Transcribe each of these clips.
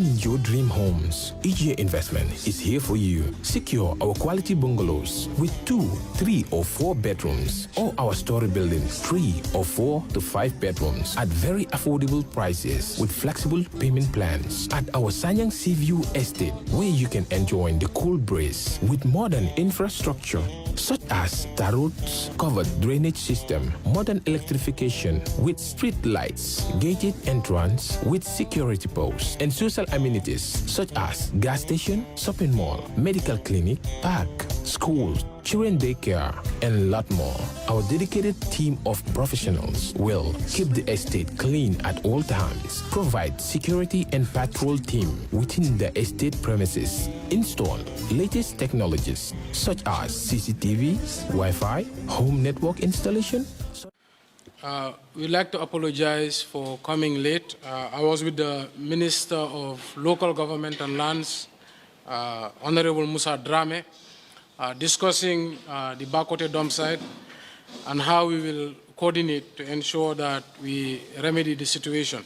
Own your dream homes. EGA Investment is here for you. Secure our quality bungalows with 2, 3 or 4 bedrooms, or our story buildings 3 or 4 to 5 bedrooms at very affordable prices with flexible payment plans at our Sanyang Seaview Estate, where you can enjoy the cool breeze with modern infrastructure such as tar roads, covered drainage system, modern electrification with street lights, gated entrance with security posts, and social amenities such as gas station, shopping mall, medical clinic, park, schools, children daycare, and a lot more. Our dedicated team of professionals will keep the estate clean at all times, provide security and patrol team within the estate premises, install latest technologies such as CCTV, Wi-Fi, home network installation. We'd like to apologize for coming late. I was with the Minister of Local Government and Lands, Honorable Musa Drame, discussing the Bakoteh Dumpsite and how we will coordinate to ensure that we remedy the situation.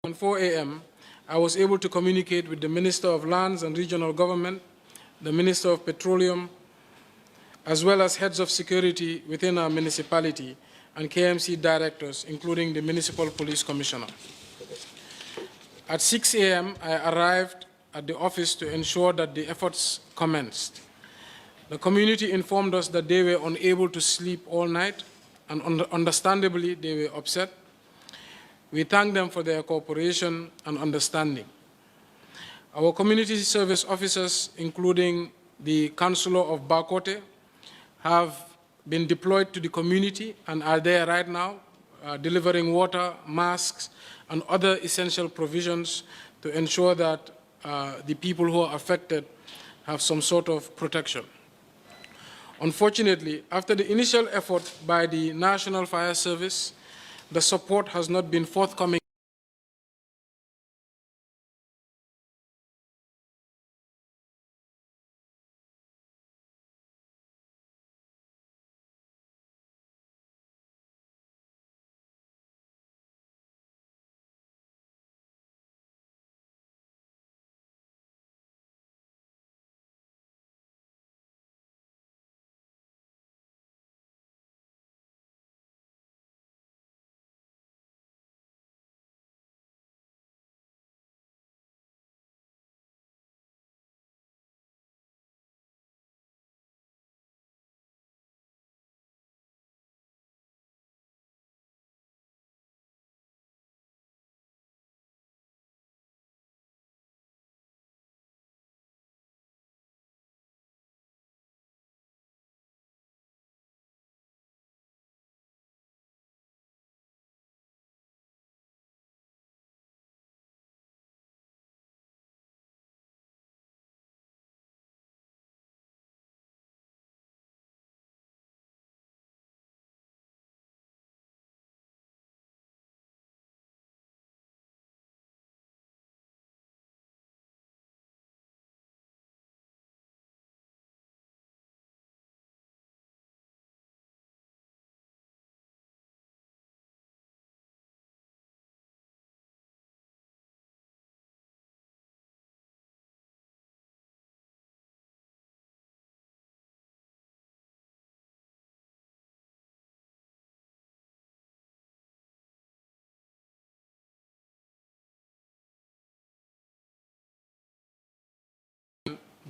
At 4 a.m., I was able to communicate with the Minister of Lands and Regional Government, the Minister of Petroleum, as well as heads of security within our municipality and KMC directors, including the Municipal Police Commissioner. At 6 a.m., I arrived at the office to ensure that the efforts commenced. The community informed us that they were unable to sleep all night, and understandably, they were upset. We thank them for their cooperation and understanding. Our community service officers, including the Councillor of Bakoteh, have been deployed to the community and are there right now, delivering water, masks, and other essential provisions to ensure that the people who are affected have some sort of protection. Unfortunately, after the initial effort by the National Fire Service, the support has not been forthcoming.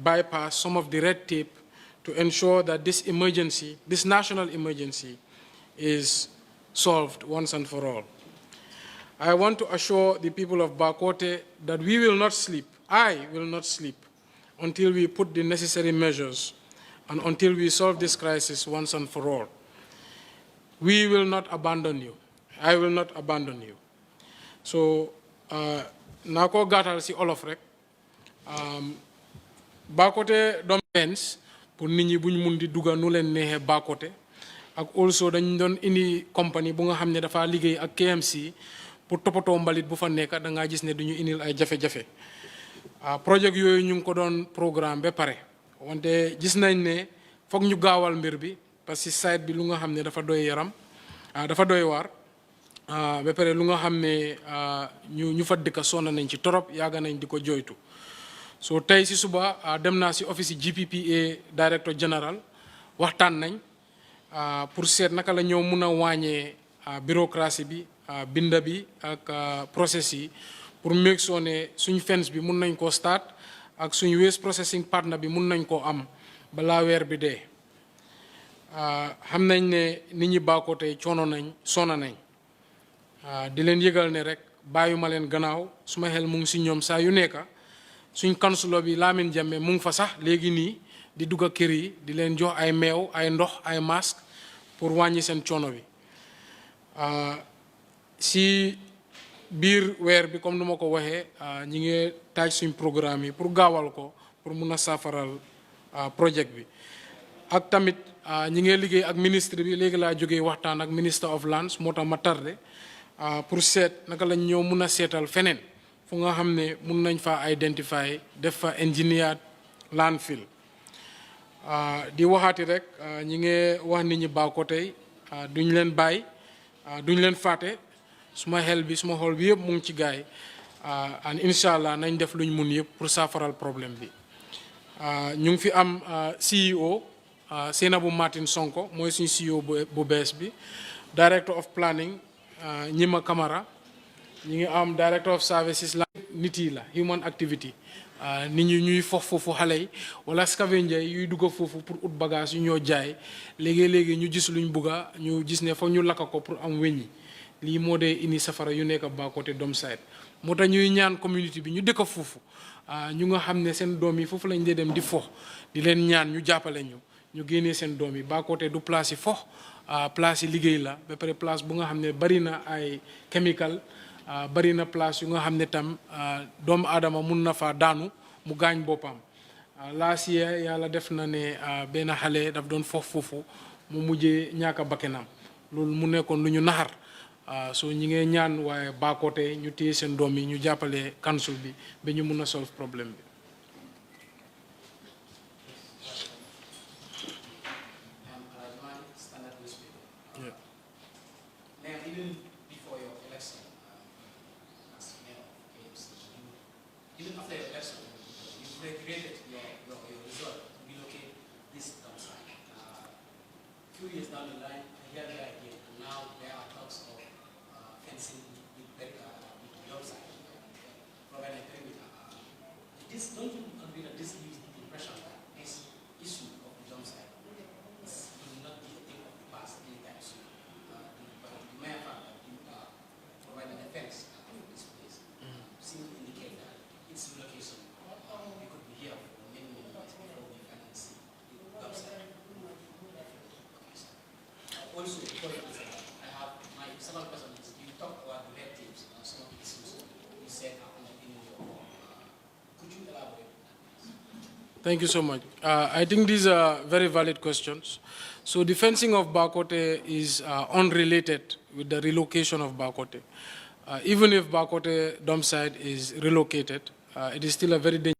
bypass some of the red tape to ensure that this emergency, this national emergency, is solved once and for all. I want to assure the people of Bakoteh that we will not sleep, I will not sleep, until we put the necessary measures and until we solve this crisis once and for all. We will not abandon you. I will not abandon you. So, nako gatal si olof rek, Bakoteh Dumpsite pour nit ñi buñ mun di duga nu leen neexee Bakoteh ak also dañ doon indi compagnie bu nga xam ne dafa liggéey ak KMC pour toppatoo mbalit bu fa nekk da ngaa gis ne duñu indil ay jafe-jafe projet yooyu ñu ngi ko doon programme ba pare wante gis nañ ne foog ñu gaawal mbir bi parce que site bi lu nga xam ne dafa doy yaram dafa doy waar ba pare lu nga xam ne ñu fa dëkk sonn nañ ci torop yàgg nañ di ko jooytu so tey si suba dem naa si office GPPA directeur général waxtaan nañ pour seet naka la ñoo mun a wàññee bureaucratie bi binda bi ak process yi pour make sure ne suñ fence bi mun nañ koo start ak suñ waste processing partner bi mun nañ koo am balaa weer bi dee xam nañ ne nit ñi Bakoteh coono nañ sona nañ di leen yëgal ne rek bàyyuma leen gannaaw suma xel mu ngi si ñoom saa yu nekka suñ kansulo bi Lamin Jammeh mu ngi fa sax léegi nii di dugg kër yi di leen jox ay meew ay ndox ay masque pour wàññi seen coono bi si biir weer bi comme nu ma ko waxee ñi ngi taaj suñ programme yi pour gaawal ko pour mun a saafaral projet bi ak tamit ñi ngi liggéey ak ministre bi léegi laa jógee waxtaan ak minister of lands moo tax ma tardé pour seet naka lañ ñëw mun a seetal feneen fu nga xam ne mun nañ fa identifier def fa engineered landfill di waxaati rek ñi ngi wax nit ñi Bakoteh duñ leen bàyyi duñ leen fàtte suma xel bi suma xol bi yëpp mu ngi ci gaay and incha allah nañ def luñ mun yëpp pour saafaral problème bi ñu ngi fi am CEO Sainabou Martin Sonko mooy suñ CEO bu bees bi director of planning Ñima Camara ñi ngi am director of services la nit yi la human activity nit ñi ñuy fox foofu xale yi wala scavenger yuy dugg foofu pour ut bagage yu ñoo jaay léegi-léegi ñu gis luñ bugga ñu gis ne foog ñu lakka ko pour am weñ yi lii moo dee indi safara yu nekk Bakoteh Dumpsite moo tax ñuy ñaan community bi ñu dëkk foofu ñu nga xam ne seen doom yi foofu lañ dee dem di fox di leen ñaan ñu jàppale ñu génnee seen doom yi Bakoteh du place yi fox place yi liggéey la ba pare place bu nga xam ne bari na ay chemical bari na place yu nga xam ne tam doomu aadama mun na fa daanu mu gaañ boppam last year yàlla def na ne benn xale daf doon fox foofu mu mujjee ñàkk bakkenam loolu mu nekkoon lu ñu naxar so ñi ngee ñaan waaye Bakoteh ñu téye seen doom yi ñu jàppale council bi ba ñu mun a solve problème bi even after your election, you regretted your result to relocate this dumpsite. A few years down the line, I hear the idea, and now there are talks of fencing with the dumpsite. Provide a perimeter. Don't you agree that this gives the impression that this issue of the dumpsite will not be a thing of the past anytime soon? But the mere fact that you are providing a fence of this place seems to indicate that its relocation, we could be here for many years before we finally see the dumpsite. Also, before I have my second question is, you talked about the red tapes and some of the issues you said are underpinning your work. Could you elaborate on that? Thank you so much. I think these are very valid questions. So the fencing of Bakoteh is unrelated with the relocation of Bakoteh. Even if Bakoteh Dumpsite is relocated, it is still a very dangerous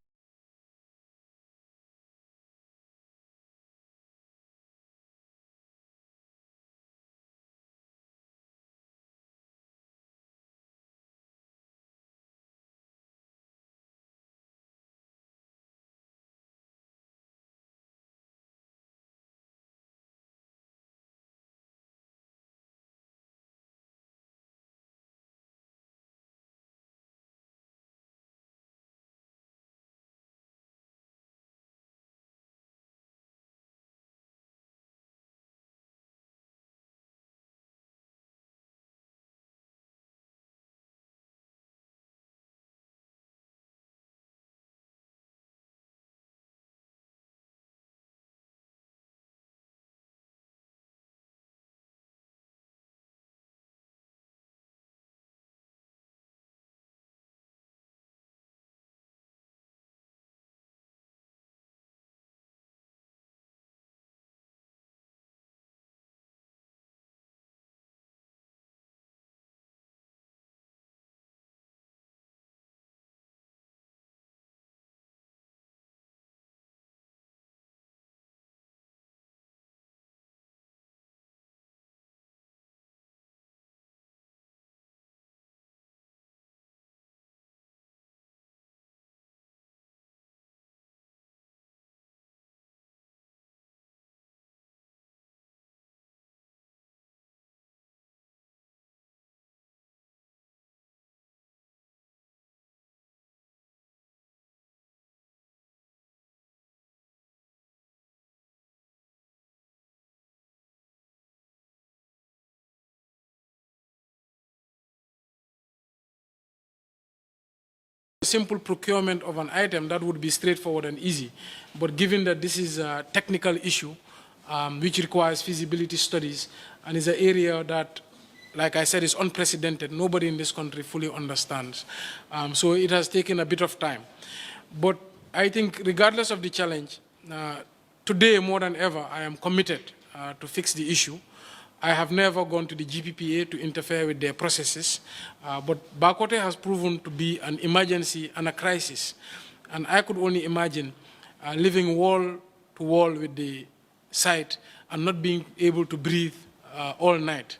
simple procurement of an item, that would be straightforward and easy. But given that this is a technical issue, which requires feasibility studies, and is an area that, like I said, is unprecedented. Nobody in this country fully understands. So it has taken a bit of time. But I think regardless of the challenge, today more than ever, I am committed to fix the issue. I have never gone to the GPPA to interfere with their processes, but Bakoteh has proven to be an emergency and a crisis. And I could only imagine living wall to wall with the site and not being able to breathe all night.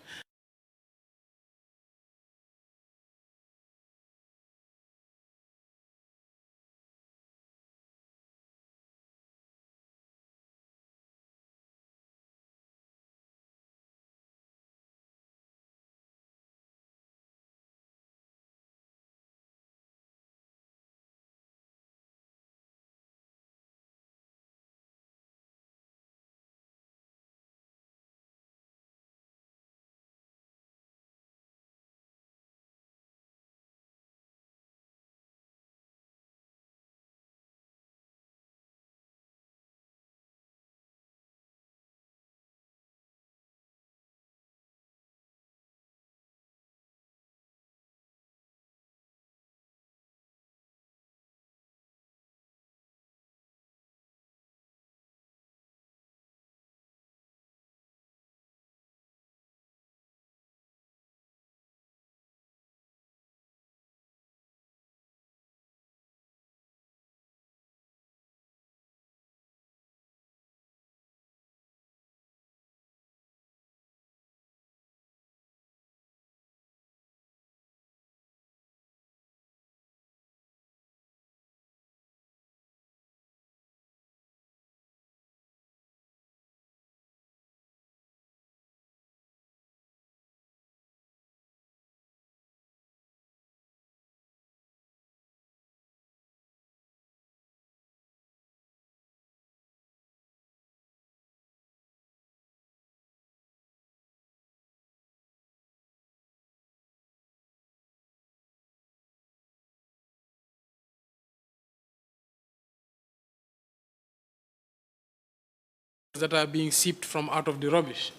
That are being seeped from out of the rubbish.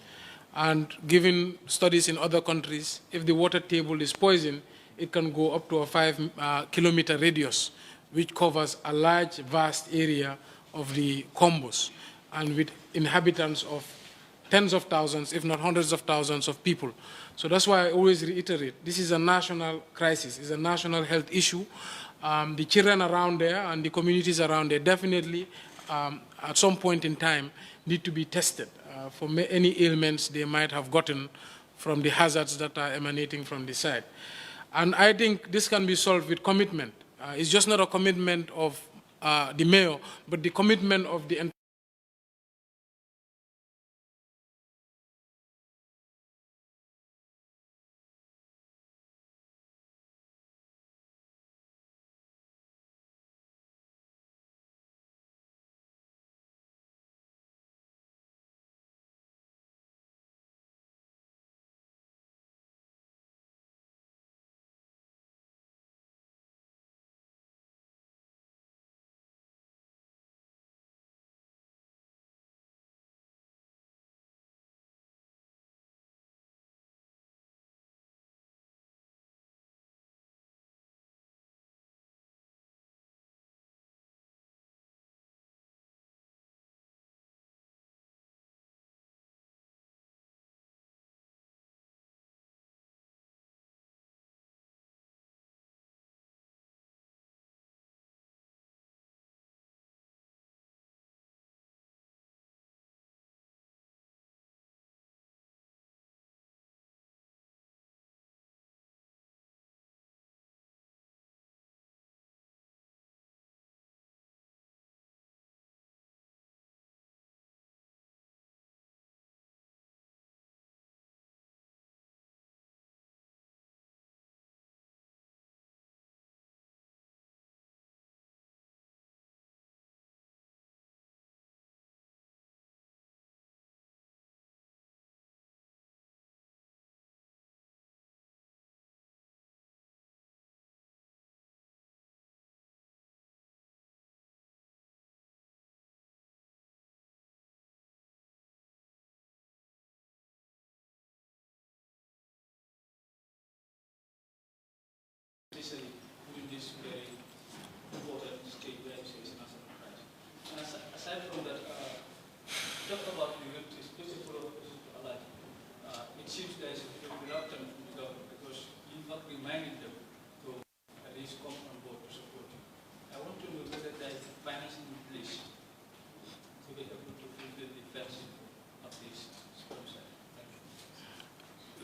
And given studies in other countries, if the water table is poisoned, it can go up to a 5-kilometer radius, which covers a large, vast area of the Combos, and with inhabitants of tens of thousands, if not hundreds of thousands of people. So that's why I always reiterate, this is a national crisis, it's a national health issue. The children around there and the communities around there definitely, at some point in time, need to be tested for any ailments they might have gotten from the hazards that are emanating from the site. And I think this can be solved with commitment. It's just not a commitment of the mayor, but the commitment of the entire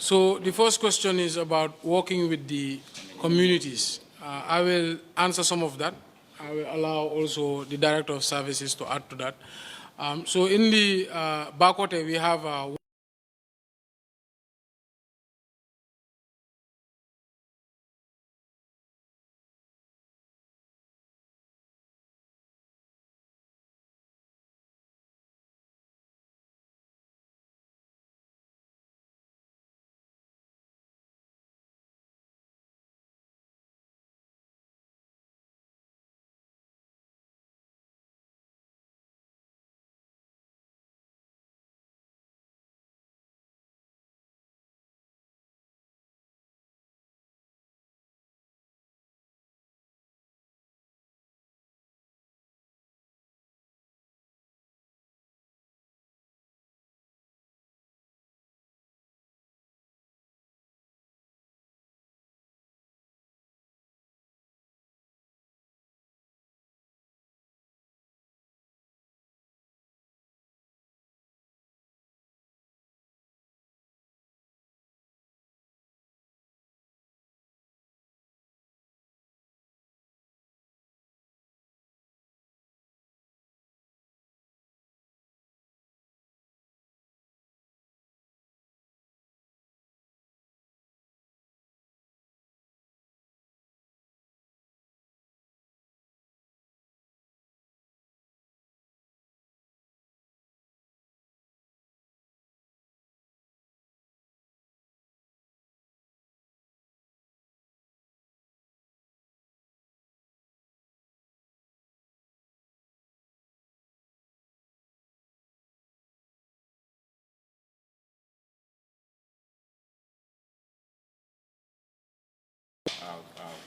So the first question is about working with the communities. I will answer some of that. I will allow also the Director of Services to add to that. So in the Bakoteh, we have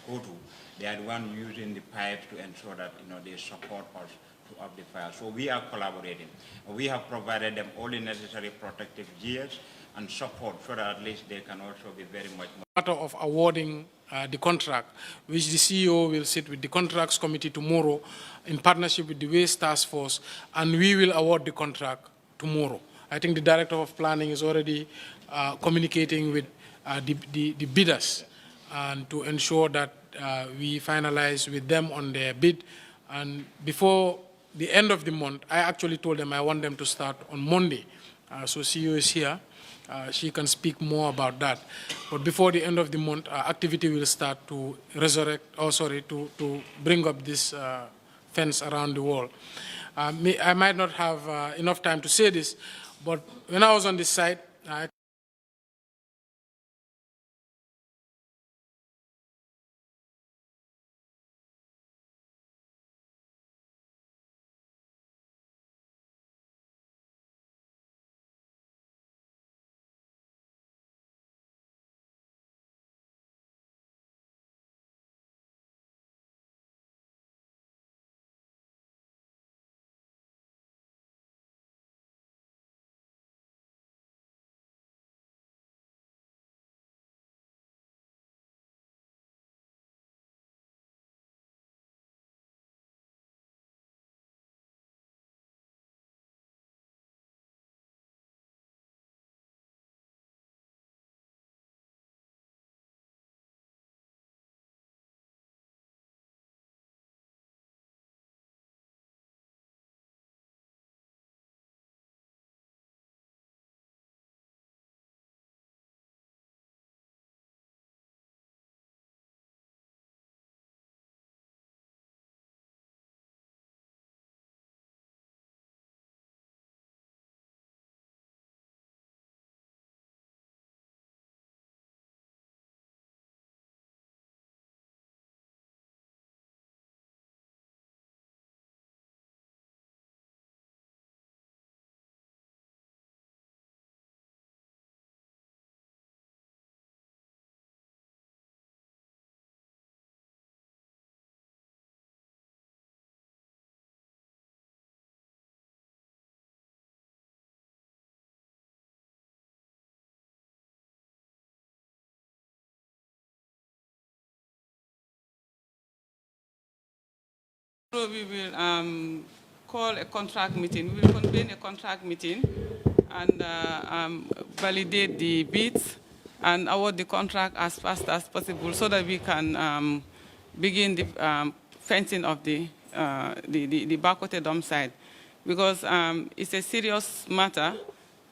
go to. They are the one using the pipes to ensure that they support us to up the fire. So we are collaborating. We have provided them all the necessary protective gears and support so that at least they can also be very much more. Matter of awarding the contract, which the CEO will sit with the contracts committee tomorrow in partnership with the Waste Task Force, and we will award the contract tomorrow. I think the Director of Planning is already communicating with the bidders and to ensure that we finalize with them on their bid. And before the end of the month, I actually told them I want them to start on Monday. So CEO is here. She can speak more about that. But before the end of the month, activity will start to to bring up this fence around the wall. I might not have enough time to say this, but when I was on this site, So we will call a contract meeting. We will convene a contract meeting and validate the bids and award the contract as fast as possible so that we can begin the fencing of the Bakoteh Dumpsite, because it's a serious matter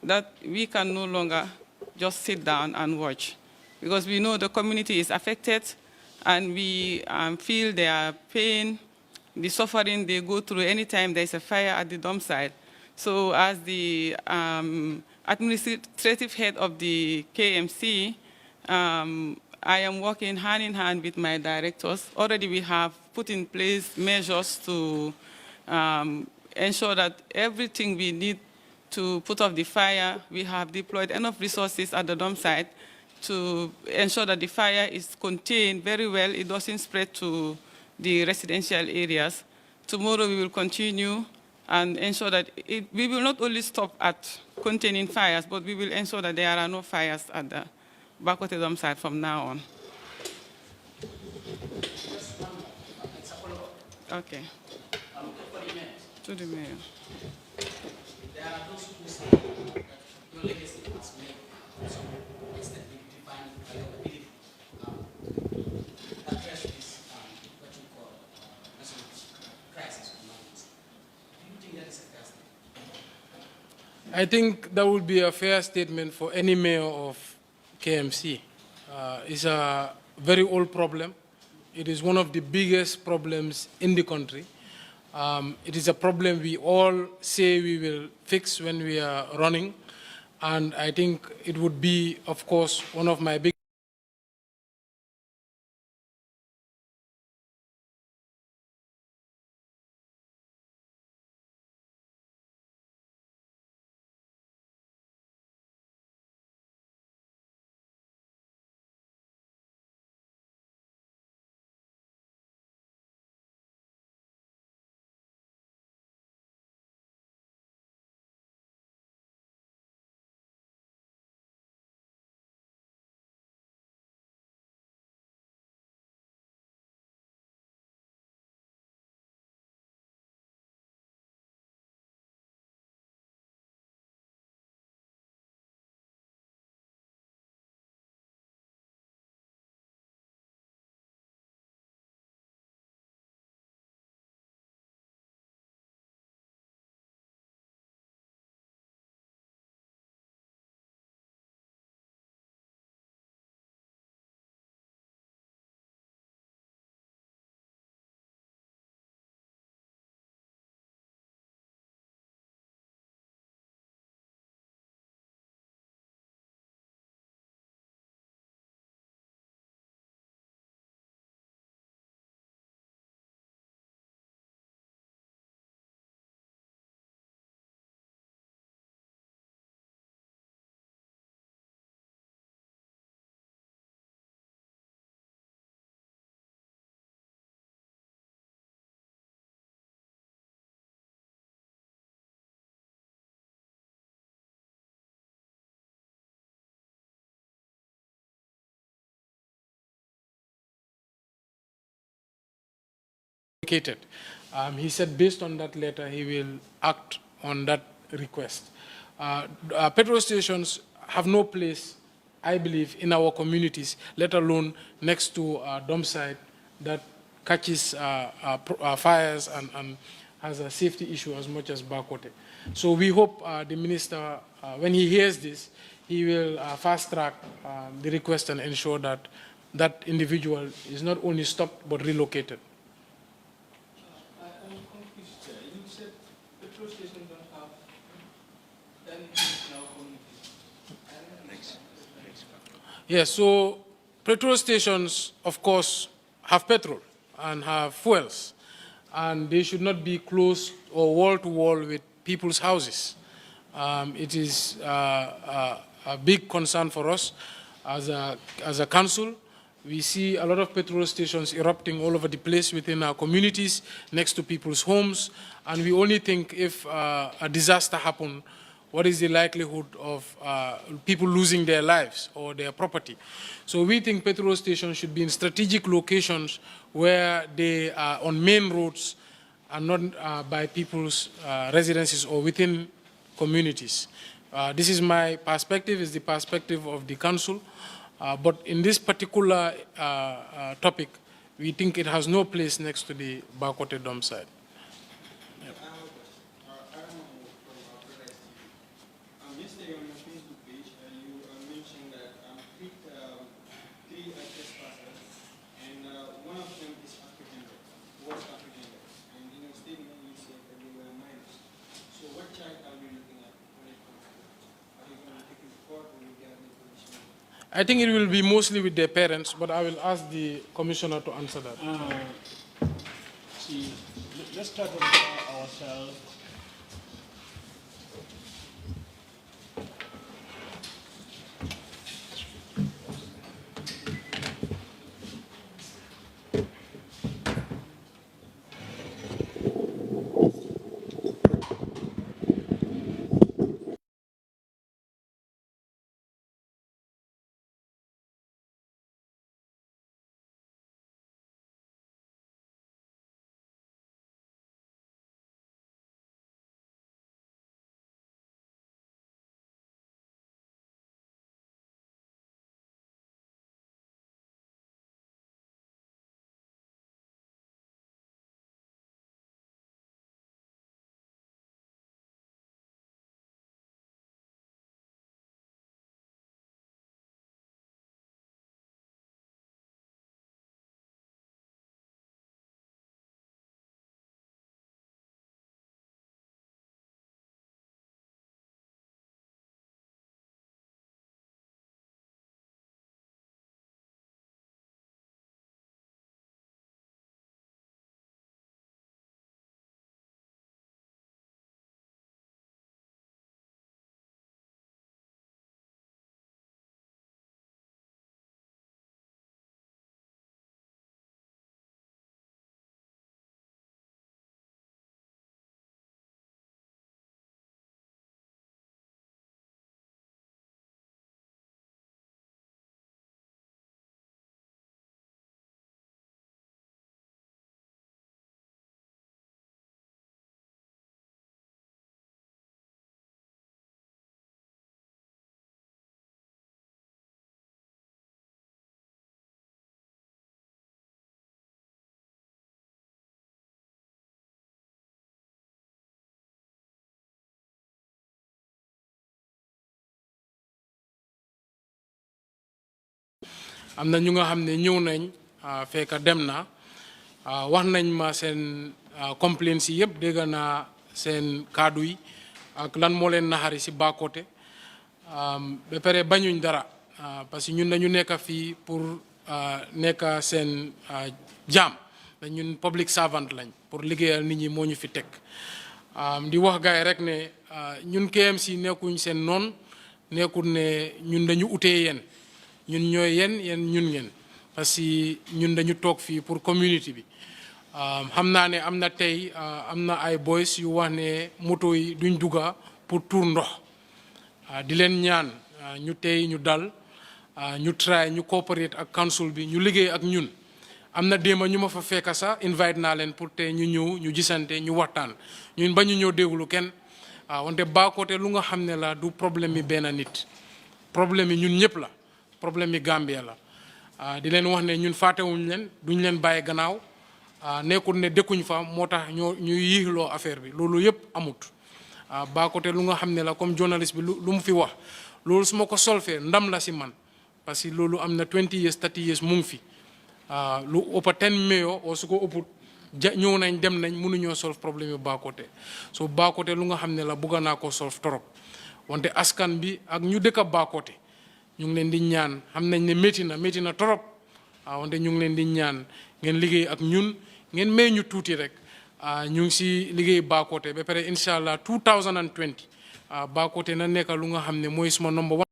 that we can no longer just sit down and watch, because we know the community is affected and we feel their pain, the suffering they go through anytime there's a fire at the dump site. So as the administrative head of the KMC, I am working hand in hand with my directors. Already we have put in place measures to ensure that everything we need to put off the fire, we have deployed enough resources at the dump site to ensure that the fire is contained very well, it doesn't spread to the residential areas. Tomorrow we will continue and ensure that we will not only stop at containing fires, but we will ensure that there are no fires at the Bakoteh Dumpsite from now on. Okay. To the mayor. There are those who say that your legacy has made some extent defined by your ability address this what you call national crisis or emergency. Do you think that is a fair statement? I think that would be a fair statement for any mayor of KMC. It's a very old problem. It is one of the biggest problems in the country. It is a problem we all say we will fix when we are running. And I think it would be, of course, one of my big complicated. He said based on that letter, he will act on that request. Petrol stations have no place, I believe, in our communities, let alone next to a dump site that catches fires and has a safety issue as much as Bakoteh. So we hope the minister, when he hears this, he will fast track the request and ensure that that individual is not only stopped but relocated. I'm confused, sir. You said petrol stations don't have any use in our communities. Yes, so petrol stations, of course, have petrol and have fuels, and they should not be close or wall-to-wall with people's houses. It is a big concern for us as a council. We see a lot of petrol stations erupting all over the place within our communities, next to people's homes, and we only think if a disaster happens, what is the likelihood of people losing their lives or their property. So we think petrol stations should be in strategic locations where they are on main roads and not by people's residences or within communities. This is my perspective, is the perspective of the council. But in this particular topic, we think it has no place next to the Bakoteh Dumpsite. Yesterday on your Facebook page, you mentioned that three trespassers, and one of them is African, was African, and in your statement you said that they were minors. So what child are we looking at when it comes to that? Are you going to take it to court or will you get information? I think it will be mostly with their parents, but I will ask the commissioner to answer that. See, let's start with ourselves. am na ñu nga xam ne ñëw nañ fekk dem na wax nañ ma seen complaints yi yëpp dégg naa seen kaddu yi ak lan moo leen naxari si Bakoteh ba pare bañuñ dara parce que ñun dañu nekk fii pour nekk seen jaam ñun public servant lañ pour liggéeyal nit ñi moo ñu fi teg di wax gaay rek ne ñun KMC nekkuñ seen noon nekkul ne ñun dañu utee yéen ñun ñooy yéen ñun ngeen parce que ñun dañu toog fii pour community bi xam naa ne am na tey am na ay boys yu wax ne moto yi duñ dugga pour tuur ndox di leen ñaan ñu tey ñu dal ñu try ñu cooperate ak council bi ñu liggéey ak ñun am na démba ñu ma fa fekka sax invite naa leen pour tey ñu ñëw ñu gisante ñu waxtaan ñun ba ñu ñëw déglu kenn wante Bakoteh lu nga xam ne la du problème yi benn nit problème yi ñun ñëpp la problème yi Gambia la di leen wax ne ñun faatewuñ leen duñ leen bàyyi gannaaw nekkul ne dëkkuñ fa moo tax ñoo ñuy yiixloo affaire bi loolu yëpp amut Bakoteh lu nga xam ne la comme journaliste bi lu mu fi wax loolu su ma ko solfee ndam la si man parce que loolu am na 20 years 30 years mu ngi fi lu ëpp 10 millions oo su ko ëpput ñëw nañ dem nañ mënuñoo solve problème yu Bakoteh so Bakoteh lu nga xam ne la bugga naa ko solve torop wante askan bi ak ñu dëkk Bakoteh ñu ngi leen di ñaan xam nañ ne métti na torop wante ñu ngi leen di ñaan ngeen liggéey ak ñun ngeen may ñu tuuti rek ñu ngi si liggéey Bakoteh ba pare incha allah 2020 Bakoteh na nekk lu nga xam ne mooy suma number 1